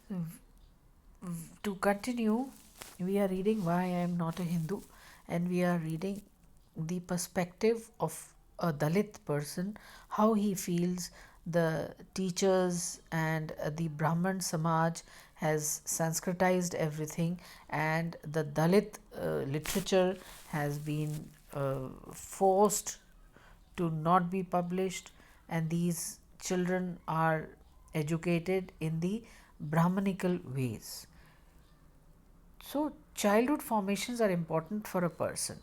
To continue, we are reading Why I Am Not a Hindu, and we are reading the perspective of a Dalit person, how he feels the teachers and the Brahman Samaj has Sanskritized everything, and the Dalit literature has been forced to not be published, and these children are educated in the Brahmanical ways. So, childhood formations are important for a person.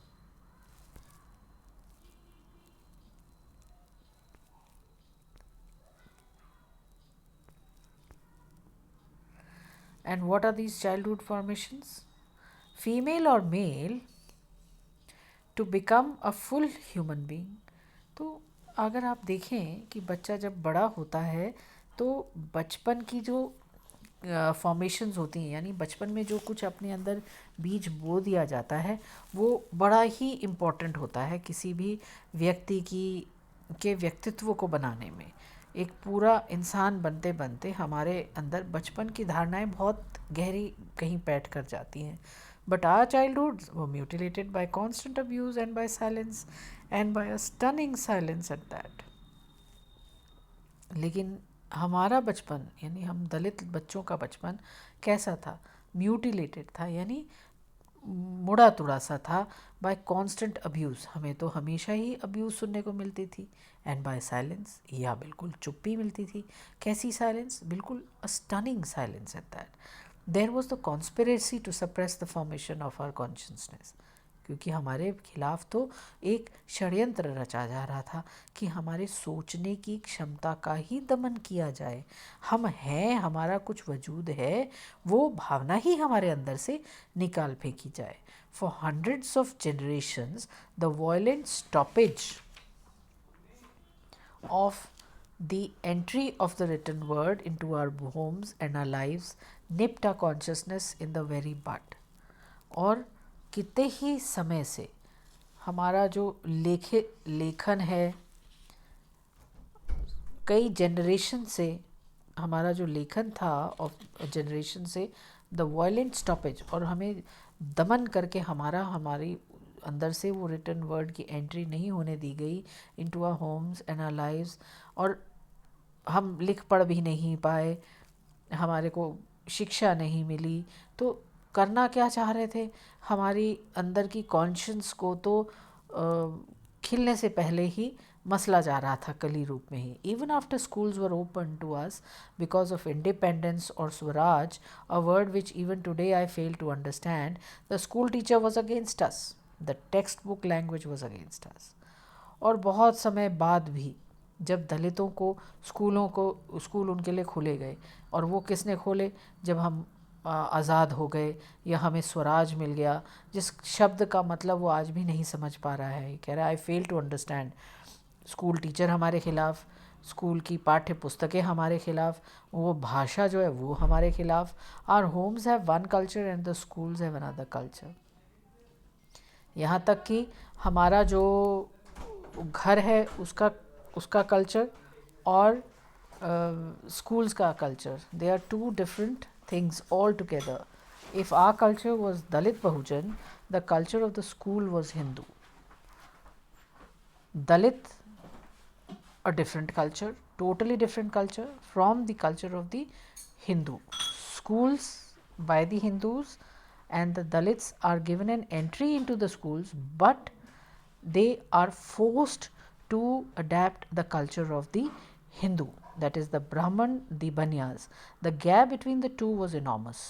And what are these childhood formations? Female or male, to become a full human being. तो अगर आप देखें कि बच्चा जब बड़ा होता है तो बचपन की जो फॉर्मेशंस होती हैं, यानी बचपन में जो कुछ अपने अंदर बीज बो दिया जाता है, वो बड़ा ही इम्पोर्टेंट होता है किसी भी व्यक्ति की के व्यक्तित्व को बनाने में। एक पूरा इंसान बनते बनते हमारे अंदर बचपन की धारणाएं बहुत गहरी कहीं बैठ कर जाती हैं, बट आवर चाइल्डहुड वो mutilated by constant abuse and by silence and by a stunning silence at that. लेकिन हमारा बचपन, यानी हम दलित बच्चों का बचपन कैसा था? म्यूटिलेटेड था, यानी मुड़ा तुड़ा सा था। बाय कांस्टेंट अब्यूज़, हमें तो हमेशा ही अब्यूज़ सुनने को मिलती थी। एंड बाय साइलेंस, या बिल्कुल चुप्पी मिलती थी। कैसी साइलेंस? बिल्कुल a stunning silence at that. There was the conspiracy to suppress the formation of our consciousness, क्योंकि हमारे खिलाफ तो एक षड्यंत्र रचा जा रहा था कि हमारे सोचने की क्षमता का ही दमन किया जाए। हम हैं, हमारा कुछ वजूद है, वो भावना ही हमारे अंदर से निकाल फेंकी जाए। For hundreds of generations the violent stoppage of the entry of the written word into our homes and our lives nipped our consciousness in the very bud. और कितने ही समय से हमारा जो लेखन है, कई जनरेशन से हमारा जो लेखन था ऑफ जनरेशन से, द वायलेंट स्टॉपेज, और हमें दमन करके हमारी अंदर से वो रिटन वर्ड की एंट्री नहीं होने दी गई into our homes and our lives, और हम लिख पढ़ भी नहीं पाए, हमारे को शिक्षा नहीं मिली। तो करना क्या चाह रहे थे? हमारी अंदर की कॉन्शियंस को तो खिलने से पहले ही मसला जा रहा था कली रूप में ही। Even after schools were open to us because of independence और Swaraj, a word which even today I fail to understand, the school teacher was against us, the text book language was against us. और बहुत समय बाद भी जब दलितों को school उनके लिए खोले गए, और वो किसने खोले? जब हम आज़ाद हो गए या हमें स्वराज मिल गया, जिस शब्द का मतलब वो आज भी नहीं समझ पा रहा है। कह रहा है I fail to understand. School teacher हमारे खिलाफ, स्कूल की पाठ्य पुस्तकें हमारे खिलाफ, वो भाषा जो है वो हमारे खिलाफ। Our homes have one culture and the schools have another culture. यहाँ तक कि हमारा जो घर है उसका कल्चर और schools का culture, they are two different things altogether. If our culture was Dalit Bahujan, the culture of the school was Hindu. Dalit, a different culture, totally different culture from the culture of the Hindu. Schools by the Hindus, and the Dalits are given an entry into the schools, but they are forced to adapt the culture of the Hindu, that is the Brahman, the Banyas. The gap between the two was enormous,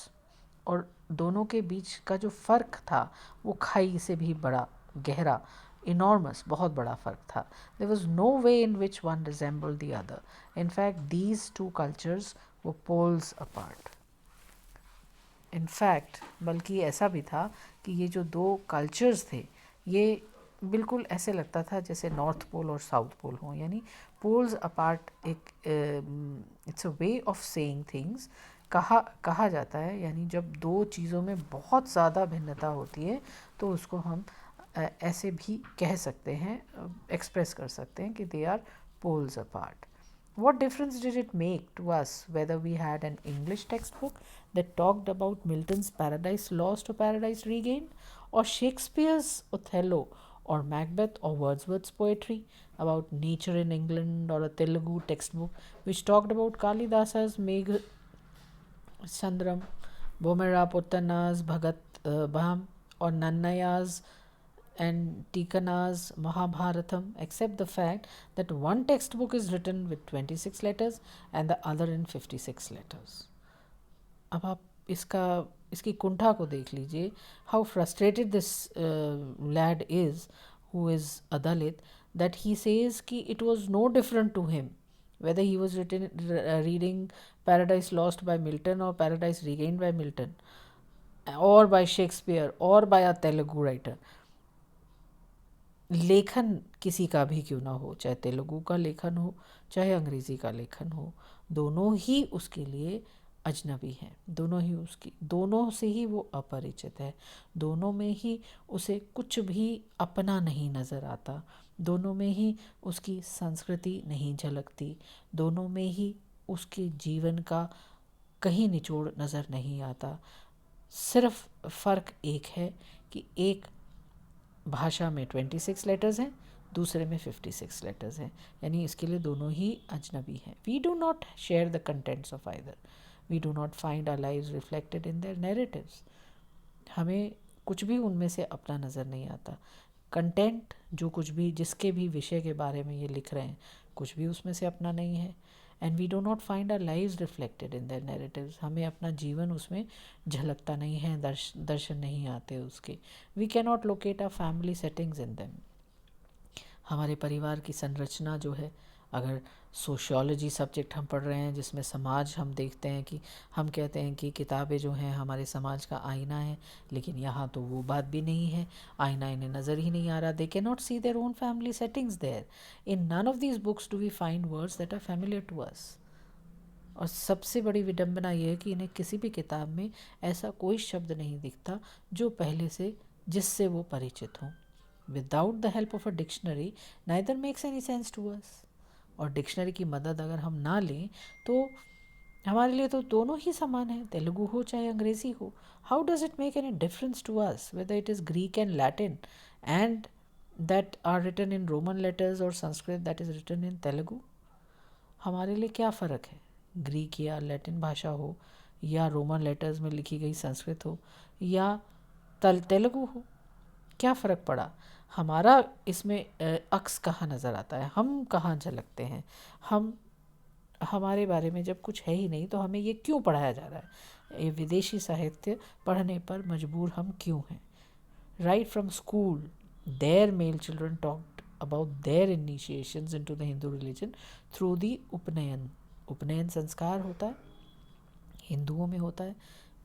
और दोनों के बीच का जो फ़र्क था वो खाई से भी बड़ा, गहरा, enormous, बहुत बड़ा फ़र्क था. There was no way in which one resembled the other. In fact, these two cultures were poles apart. In fact, बल्कि ऐसा भी था कि ये जो दो कल्चर्स थे, ये बिल्कुल ऐसे लगता था जैसे नॉर्थ पोल और साउथ पोल हों, यानी पोल्स अपार्ट. एक it's a way of saying things. कहा जाता है, यानी जब दो चीज़ों में बहुत ज़्यादा भिन्नता होती है तो उसको हम ऐसे भी कह सकते हैं, एक्सप्रेस कर सकते हैं कि they are poles apart. What difference did it make to us whether we had an English textbook that talked about Milton's Paradise Lost or Paradise Regained, or Shakespeare's Othello, or Macbeth, or Wordsworth's poetry about nature in England, or a Telugu textbook which talked about Kalidasa's Megh Chandram, Bomera Puttana's Baham, or Nannaya's and Tikana's Mahabharatam, except the fact that one textbook is written with 26 letters and the other in 56 letters. अब आप इसकी कुंठा को देख लीजिए. How frustrated this lad is who is a Dalit, that he says कि it was no different to him whether he was reading Paradise Lost by Milton or Paradise Regained by Milton or by Shakespeare or by a Telugu writer. लेखन किसी का भी क्यों ना हो, चाहे तेलुगु का लेखन हो चाहे अंग्रेज़ी का लेखन हो, दोनों ही उसके लिए अजनबी हैं. दोनों से ही वो अपरिचित है. दोनों में ही उसे कुछ भी अपना नहीं नज़र आता. दोनों में ही उसकी संस्कृति नहीं झलकती. दोनों में ही उसके जीवन का कहीं निचोड़ नज़र नहीं आता. सिर्फ फ़र्क एक है कि एक भाषा में 26 लेटर्स हैं, दूसरे में 56 लेटर्स हैं. यानी इसके लिए दोनों ही अजनबी हैं. We do not share the contents of either. We do not find our lives reflected in their narratives. हमें कुछ भी उनमें से अपना नज़र नहीं आता. कंटेंट जो कुछ भी जिसके भी विषय के बारे में ये लिख रहे हैं, कुछ भी उसमें से अपना नहीं है. And we do not find our lives reflected in their narratives. हमें अपना जीवन उसमें झलकता नहीं है, दर्शन नहीं आते उसके. We can not locate our family settings in them. हमारे परिवार की संरचना जो है, अगर सोशियोलॉजी सब्जेक्ट हम पढ़ रहे हैं जिसमें समाज हम देखते हैं कि हम कहते हैं कि किताबें जो हैं हमारे समाज का आईना है, लेकिन यहाँ तो वो बात भी नहीं है. आईना इन्हें नज़र ही नहीं आ रहा. They can not see their own family settings there. In none of these books do we find words that are familiar to us. और सबसे बड़ी विडंबना ये है कि इन्हें किसी भी किताब में ऐसा कोई शब्द नहीं दिखता जो पहले से जिससे वो परिचित हों. Without the help of a dictionary neither makes any sense to us. और डिक्शनरी की मदद अगर हम ना लें तो हमारे लिए तो दोनों ही समान है, तेलुगु हो चाहे अंग्रेज़ी हो. How does it make any difference to us whether it is Greek and Latin and that are written in Roman letters और Sanskrit that is written in Telugu. हमारे लिए क्या फ़र्क है, ग्रीक या लैटिन भाषा हो या रोमन लेटर्स में लिखी गई संस्कृत हो या तेलुगु हो. क्या फ़र्क पड़ा. हमारा इसमें अक्स कहाँ नज़र आता है, हम कहाँ झलकते हैं. हमारे बारे में जब कुछ है ही नहीं तो हमें ये क्यों पढ़ाया जा रहा है. ये विदेशी साहित्य पढ़ने पर मजबूर हम क्यों हैं. Right from school there mail children talked about their इनिशिएशंस into the Hindu religion through the उपनयन. उपनयन संस्कार होता है, हिंदुओं में होता है,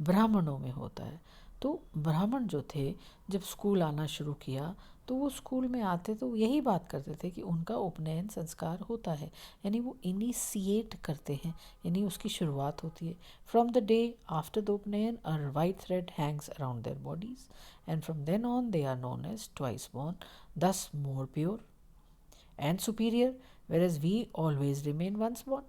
ब्राह्मणों में होता है. तो ब्राह्मण जो थे जब स्कूल आना शुरू किया तो वो स्कूल में आते तो यही बात करते थे कि उनका उपनयन संस्कार होता है. यानी वो इनिशिएट करते हैं, यानी उसकी शुरुआत होती है. From the day after the upanayana a white thread hangs around their bodies and from then on they are known as twice born, thus more pure and superior, whereas we always remain once born.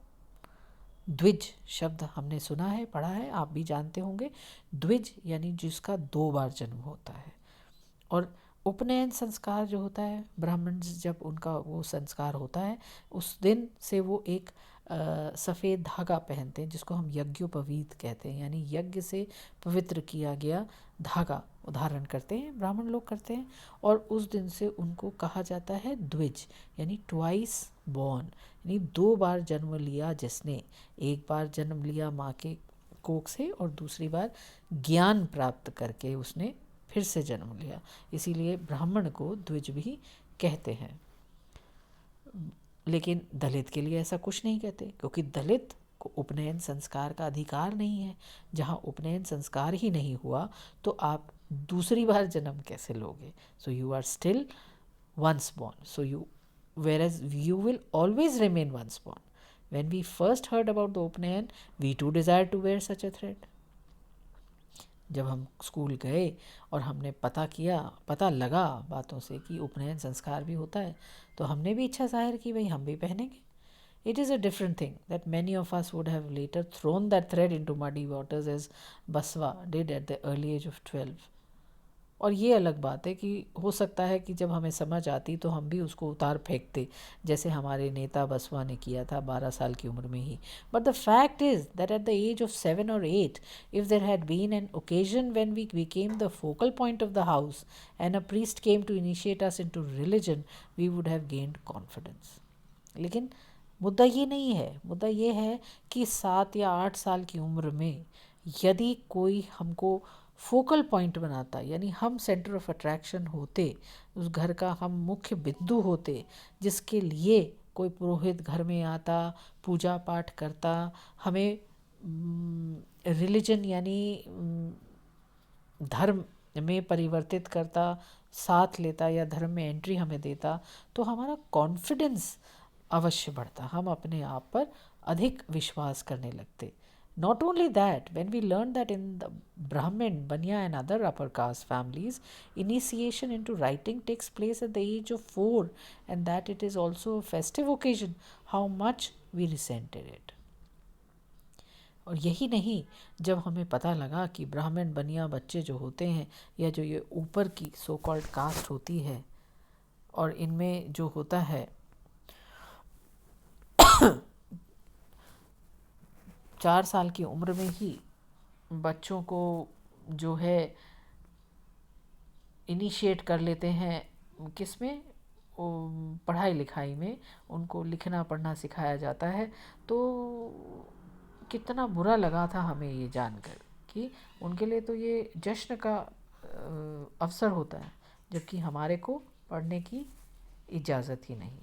द्विज शब्द हमने सुना है, पढ़ा है, आप भी जानते होंगे. द्विज यानी जिसका 2 बार जन्म होता है. और उपनयन संस्कार जो होता है, ब्राह्मण जब उनका वो संस्कार होता है उस दिन से वो एक सफ़ेद धागा पहनते हैं जिसको हम यज्ञोपवीत कहते हैं. यानी यज्ञ से पवित्र किया गया धागा धारण करते हैं, ब्राह्मण लोग करते हैं. और उस दिन से उनको कहा जाता है द्विज, यानी ट्वाइस बॉर्न. यानी 2 बार जन्म लिया जिसने. एक बार जन्म लिया माँ के कोख से और दूसरी बार ज्ञान प्राप्त करके उसने फिर से जन्म लिया. इसीलिए ब्राह्मण को द्विज भी कहते हैं. लेकिन दलित के लिए ऐसा कुछ नहीं कहते, क्योंकि दलित को उपनयन संस्कार का अधिकार नहीं है. जहाँ उपनयन संस्कार ही नहीं हुआ तो आप दूसरी बार जन्म कैसे लोगे. So you are still once born. So you whereas you will always remain once born. When we first heard about the Upnayan, we too desired to wear such a thread. जब हम स्कूल गए और हमने पता लगा बातों से कि उपनयन संस्कार भी होता है, तो हमने भी इच्छा जाहिर की भाई हम भी पहनेंगे. It is a different thing that many of us would have later thrown that thread into muddy waters as Baswa did at the early age of 12. और ये अलग बात है कि हो सकता है कि जब हमें समझ आती तो हम भी उसको उतार फेंकते, जैसे हमारे नेता बसवा ने किया था 12 साल की उम्र में ही. But the fact is that at the age of 7 or 8, if there had been an occasion when we became the focal point of the house and a priest came to initiate us into religion, we would have gained confidence. लेकिन मुद्दा ये नहीं है. मुद्दा ये है कि 7 या 8 साल की उम्र में यदि कोई हमको फोकल पॉइंट बनाता, यानी हम सेंटर ऑफ अट्रैक्शन होते, उस घर का हम मुख्य बिंदु होते, जिसके लिए कोई पुरोहित घर में आता, पूजा पाठ करता, हमें रिलीजन यानी धर्म में परिवर्तित करता, साथ लेता या धर्म में एंट्री हमें देता, तो हमारा कॉन्फिडेंस अवश्य बढ़ता, हम अपने आप पर अधिक विश्वास करने लगते. Not only that, when we learned that in the Brahmin, Banya and other upper caste families, initiation into writing takes place at the age of 4 and that it is also a festive occasion, how much we resented it. और यही नहीं, जब हमें पता लगा कि ब्राह्मण बनिया बच्चे जो होते हैं या जो ये ऊपर की सो कॉल्ड कास्ट होती है और इनमें जो होता है 4 साल की उम्र में ही बच्चों को जो है इनिशिएट कर लेते हैं, किस में, पढ़ाई लिखाई में उनको लिखना पढ़ना सिखाया जाता है. तो कितना बुरा लगा था हमें ये जानकर कि उनके लिए तो ये जश्न का अवसर होता है, जबकि हमारे को पढ़ने की इजाज़त ही नहीं.